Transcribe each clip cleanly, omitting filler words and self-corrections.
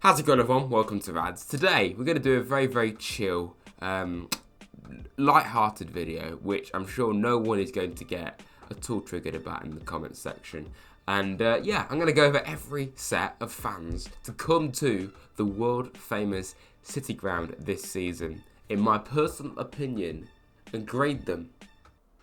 How's it going, everyone? Welcome to Rads. Today we're going to do a very chill, light-hearted video, which I'm sure no one is going to get at all triggered about in the comments section. And yeah, I'm going to go over every set of fans to come to the world-famous City Ground this season, in my personal opinion, and grade them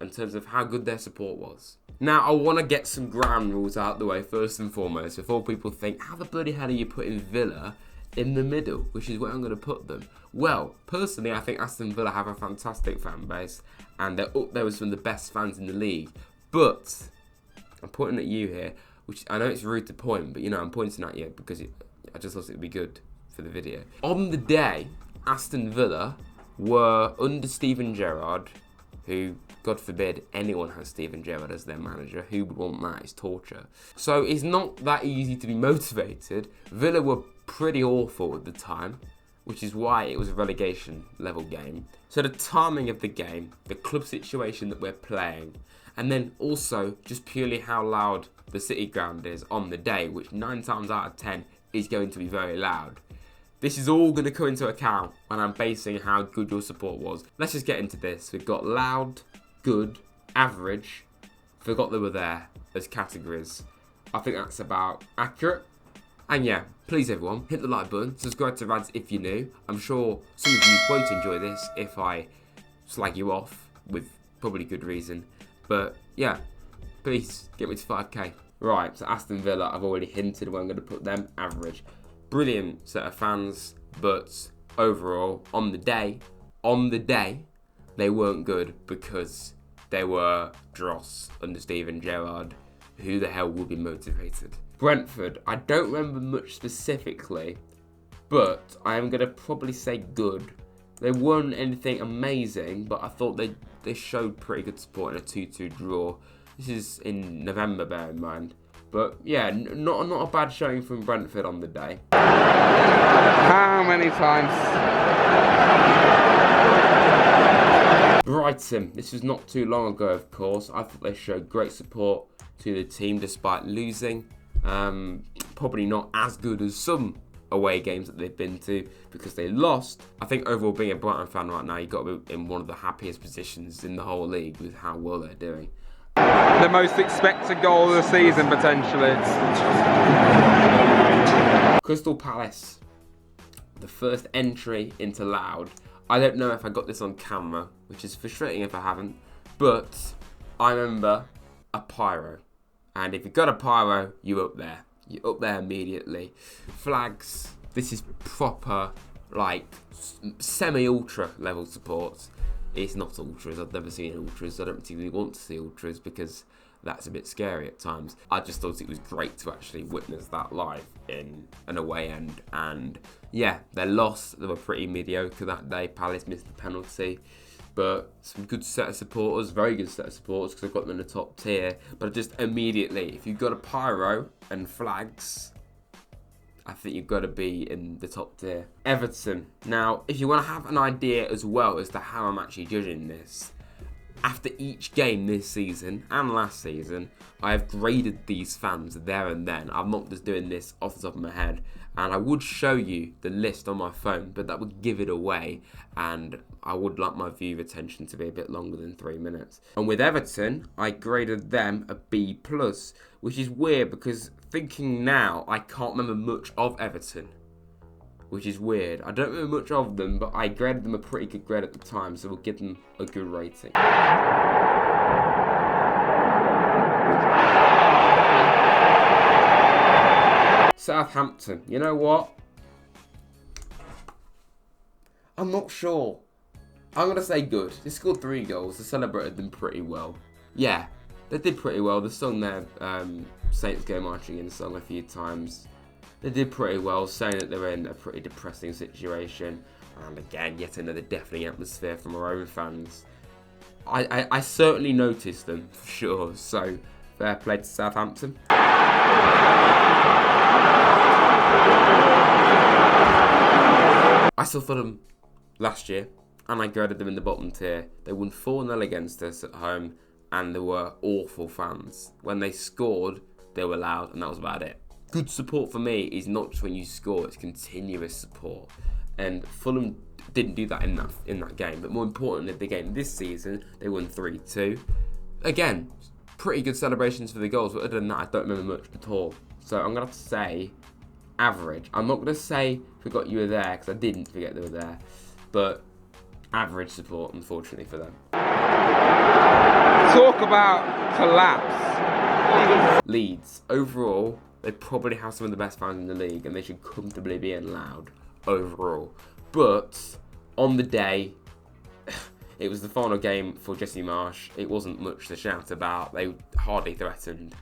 in terms of how good their support was. Now, I want to get some ground rules out the way first and foremost before people think, how the bloody hell are you putting Villa in the middle, which is where I'm going to put them? Well, personally, I think Aston Villa have a fantastic fan base and they're up there with some of the best fans in the league. But I'm pointing at you here, which I know it's rude to point, but you know, I'm pointing at you because I just thought it would be good for the video. On the day, Aston Villa were under Steven Gerrard, who, God forbid, anyone has Steven Gerrard as their manager. Who would want that? It's torture. So it's not that easy to be motivated. Villa were pretty awful at the time, which is why it was a relegation level game. So the timing of the game, the club situation that we're playing, and then also just purely how loud the City Ground is on the day, which 9 times out of 10 is going to be very loud. This is all going to come into account when I'm basing how good your support was. Let's just get into this. We've got loud, good, average. Forgot they were there as categories. I think that's about accurate. And yeah, please everyone, hit the like button. Subscribe to Rads if you're new. I'm sure some of you won't enjoy this if I slag you off with probably good reason. But yeah, please get me to 5k. Right, so Aston Villa, I've already hinted where I'm going to put them. Average. Brilliant set of fans, but overall, on the day, they weren't good because they were dross under Steven Gerrard. Who the hell will be motivated? Brentford, I don't remember much specifically, but I am going to probably say good. They weren't anything amazing, but I thought they showed pretty good support in a 2-2 draw. This is in November, bear in mind. But yeah, not a bad showing from Brentford on the day. How many times? Brighton, this was not too long ago, of course. I thought they showed great support to the team despite losing. Probably not as good as some away games that they've been to because they lost. I think overall, being a Brighton fan right now, you've got to be in one of the happiest positions in the whole league with how well they're doing. The most expected goal of the season, potentially. Crystal Palace, the first entry into loud. I don't know if I got this on camera, which is frustrating if I haven't, but I remember a pyro. And if you've got a pyro, you're up there. You're up there immediately. Flags, this is proper, like, semi-ultra level support. It's not ultras. I've never seen ultras. I don't particularly want to see ultras because that's a bit scary at times. I just thought it was great to actually witness that live in an away end. And yeah, they lost. They were pretty mediocre that day. Palace missed the penalty. But some good set of supporters, very good set of supporters because I've got them in the top tier. But just immediately, if you've got a pyro and flags, I think you've got to be in the top tier. Everton. Now, if you want to have an idea as well as to how I'm actually judging this, after each game this season and last season, I have graded these fans there and then. I'm not just doing this off the top of my head. And I would show you the list on my phone, but that would give it away. And I would like my view retention to be a bit longer than 3 minutes. And with Everton, I graded them a B+, which is weird because thinking now, I can't remember much of Everton, which is weird. I don't remember much of them, but I graded them a pretty good grade at the time, so we'll give them a good rating. Southampton, you know what? I'm not sure. I'm going to say good. They scored 3 goals. They celebrated them pretty well. Yeah, they did pretty well. They sung their Saints Go Marching In song a few times. They did pretty well, saying that they were in a pretty depressing situation. And again, yet another deafening atmosphere from our own fans. I certainly noticed them, for sure. So, fair play to Southampton. I still thought them last year, and I graded them in the bottom tier. They won 4-0 against us at home, and they were awful fans. When they scored, they were loud, and that was about it. good support for me is not just when you score, it's continuous support. And Fulham didn't do that in that game. But more importantly, the game this season, they won 3-2. Again, pretty good celebrations for the goals, but other than that, I don't remember much at all. So I'm going to have to say average. I'm not going to say forgot you were there, because I didn't forget they were there. But average support, unfortunately, for them. Talk about collapse. Leeds. Overall, they probably have some of the best fans in the league, and they should comfortably be in loud overall. But on the day, it was the final game for Jesse Marsch. It wasn't much to shout about. They hardly threatened.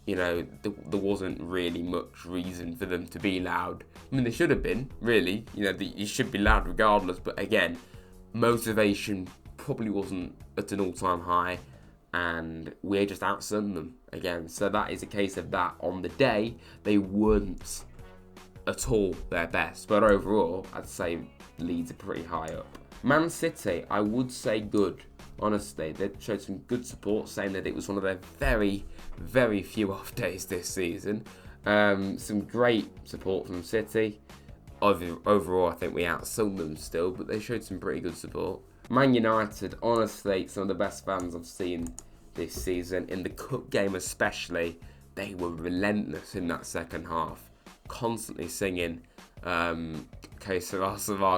You know, there wasn't really much reason for them to be loud. I mean, they should have been, really. You know, you should be loud regardless. But again, motivation probably wasn't at an all-time high. And we just outsunned them again. So that is a case of that. On the day, they weren't at all their best. But overall, I'd say Leeds are pretty high up. Man City, I would say good. Honestly, they showed some good support, saying that it was one of their very, very few off days this season. Some great support from City. Overall, I think we outsold them still, but they showed some pretty good support. Man United, honestly, some of the best fans I've seen this season. In the cup game especially, they were relentless in that second half. Constantly singing Savar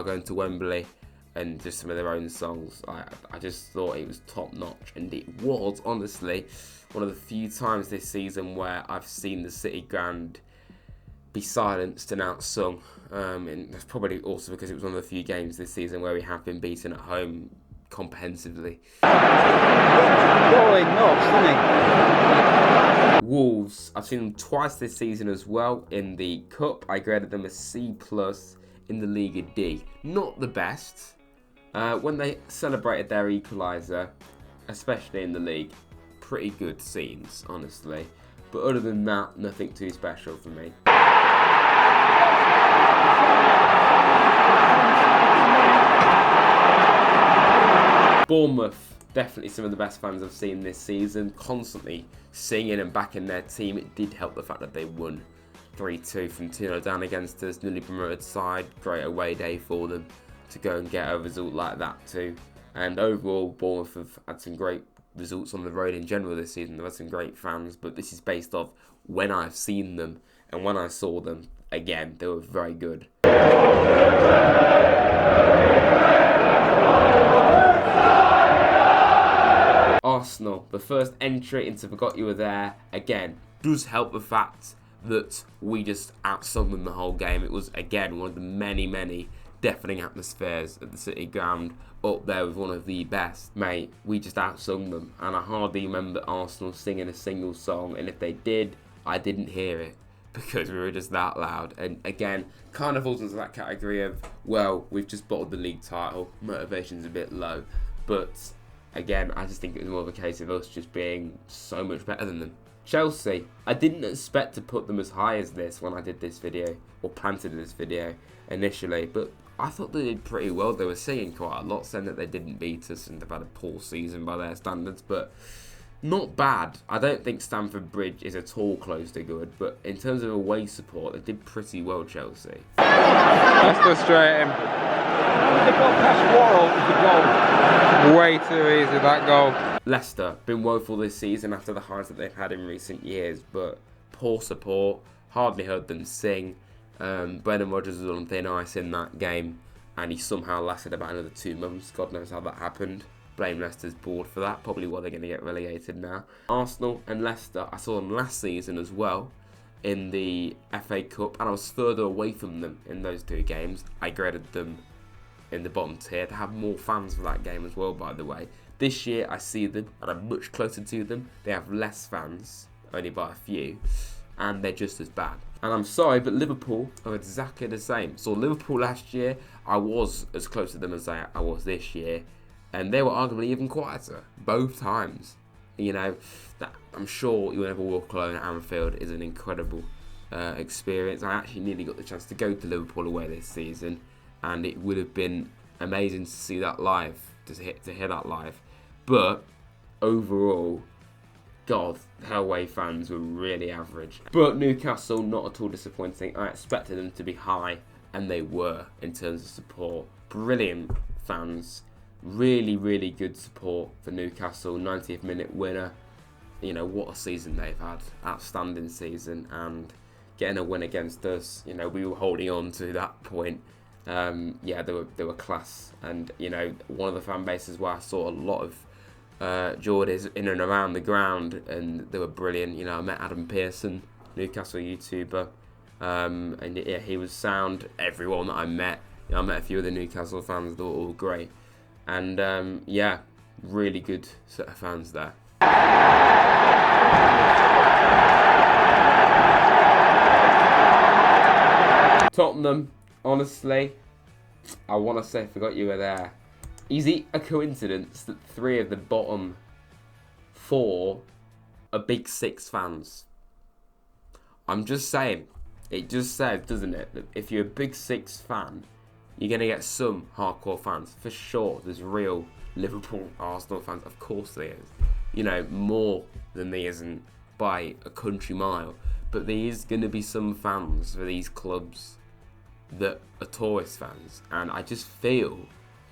going to Wembley and just some of their own songs. I just thought it was top notch, and it was honestly one of the few times this season where I've seen the City ground be silenced and outsung, and that's probably also because it was one of the few games this season where we have been beaten at home comprehensively. Going nuts, isn't he? Wolves, I've seen them twice this season as well. In the Cup, I graded them a C+. In the league, a D. Not the best. When they celebrated their equaliser, especially in the league, pretty good scenes, honestly. But other than that, nothing too special for me. Bournemouth, definitely some of the best fans I've seen this season. Constantly singing and backing their team. It did help the fact that they won 3-2 from 2-0 down against us, newly promoted side. Great away day for them to go and get a result like that too. And overall, Bournemouth have had some great results on the road in general this season. They've had some great fans, but this is based off when I've seen them, and when I saw them, again, they were very good. Arsenal, the first entry into Forgot You Were There, again, does help the fact that we just outsung them the whole game. It was, again, one of the many deafening atmospheres at the City ground, up there with one of the best. Mate, we just outsung them, and I hardly remember Arsenal singing a single song, and if they did, I didn't hear it, because we were just that loud. And again, kind of falls into that category of, well, we've just bottled the league title, motivation's a bit low, but again, I just think it was more of a case of us just being so much better than them. Chelsea, I didn't expect to put them as high as this when I did this video, or planted this video initially, but I thought they did pretty well. They were singing quite a lot, saying that they didn't beat us and they've had a poor season by their standards, but not bad. I don't think Stamford Bridge is at all close to good, but in terms of away support, they did pretty well, Chelsea. That's frustrating. They got past Worrell with the goal. Way too easy, that goal. Leicester, been woeful this season after the highs that they've had in recent years, but poor support, hardly heard them sing. Brendan Rodgers was on thin ice in that game, and he somehow lasted about another 2 months. God knows how that happened. Blame Leicester's board for that. Probably why they're going to get relegated now. Arsenal and Leicester, I saw them last season as well in the FA Cup, and I was further away from them in those 2 games. I graded them in the bottom tier. They have more fans for that game as well, by the way. This year I see them, and I'm much closer to them. They have less fans, only by a few, and they're just as bad. And I'm sorry, but Liverpool are exactly the same. So Liverpool last year, I was as close to them as I was this year, and they were arguably even quieter both times. You know, I'm sure you'll never walk alone at Anfield is an incredible experience. I actually nearly got the chance to go to Liverpool away this season, and it would have been amazing to see that live, to hear that live. But overall, God, the away fans were really average. But Newcastle, not at all disappointing. I expected them to be high, and they were in terms of support. Brilliant fans. Really, really good support for Newcastle. 90th minute winner. You know, what a season they've had. Outstanding season. And getting a win against us, you know, we were holding on to that point. Yeah, they were class. And, you know, one of the fan bases where I saw a lot of Geordies in and around the ground, and they were brilliant. You know, I met Adam Pearson, Newcastle YouTuber, and yeah, he was sound. Everyone that I met, you know, I met a few of the Newcastle fans, they were all great, and yeah, really good set of fans there. Tottenham, honestly, I want to say I forgot you were there. Is it a coincidence that 3 of the bottom 4 are Big Six fans? I'm just saying. It just says, doesn't it, that if you're a Big Six fan, you're going to get some hardcore fans. For sure, there's real Liverpool, Arsenal fans. Of course there is. You know, more than there isn't by a country mile. But there is going to be some fans for these clubs that are tourist fans. And I just feel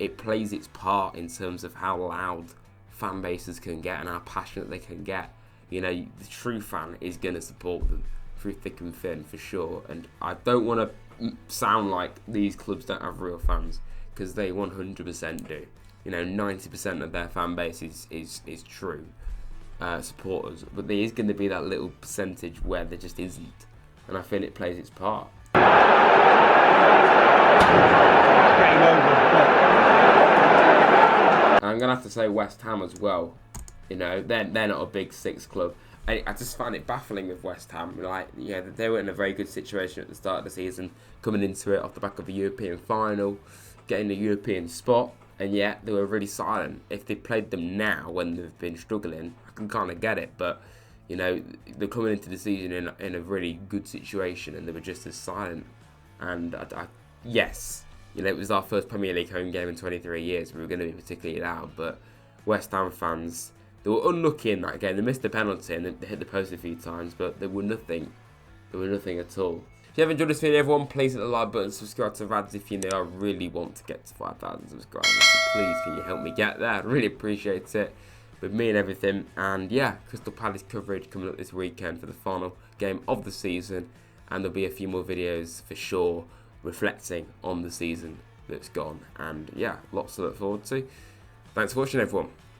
it plays its part in terms of how loud fan bases can get and how passionate they can get. You know, the true fan is going to support them through thick and thin, for sure. And I don't want to sound like these clubs don't have real fans, because they 100% do. You know, 90% of their fan base is true supporters. But there is going to be that little percentage where there just isn't. And I feel it plays its part. I'm going to have to say West Ham as well. You know, they're not a Big Six club. I just find it baffling with West Ham. Like, yeah, they were in a very good situation at the start of the season, coming into it off the back of the European final, getting the European spot, and yet they were really silent. If they played them now when they've been struggling, I can kind of get it, but you know, they're coming into the season in a really good situation, and they were just as silent. And yes, you know, it was our first Premier League home game in 23 years. We were going to be particularly loud, but West Ham fans, they were unlucky in that game. They missed the penalty and they hit the post a few times, but they were nothing. They were nothing at all. If you have enjoyed this video, everyone, please hit the like button, subscribe to Rads if you know I really want to get to 5,000 subscribers. So please, can you help me get there? I'd really appreciate it. With me and everything. And yeah, Crystal Palace coverage coming up this weekend for the final game of the season. And there'll be a few more videos for sure reflecting on the season that's gone. And yeah, lots to look forward to. Thanks for watching, everyone.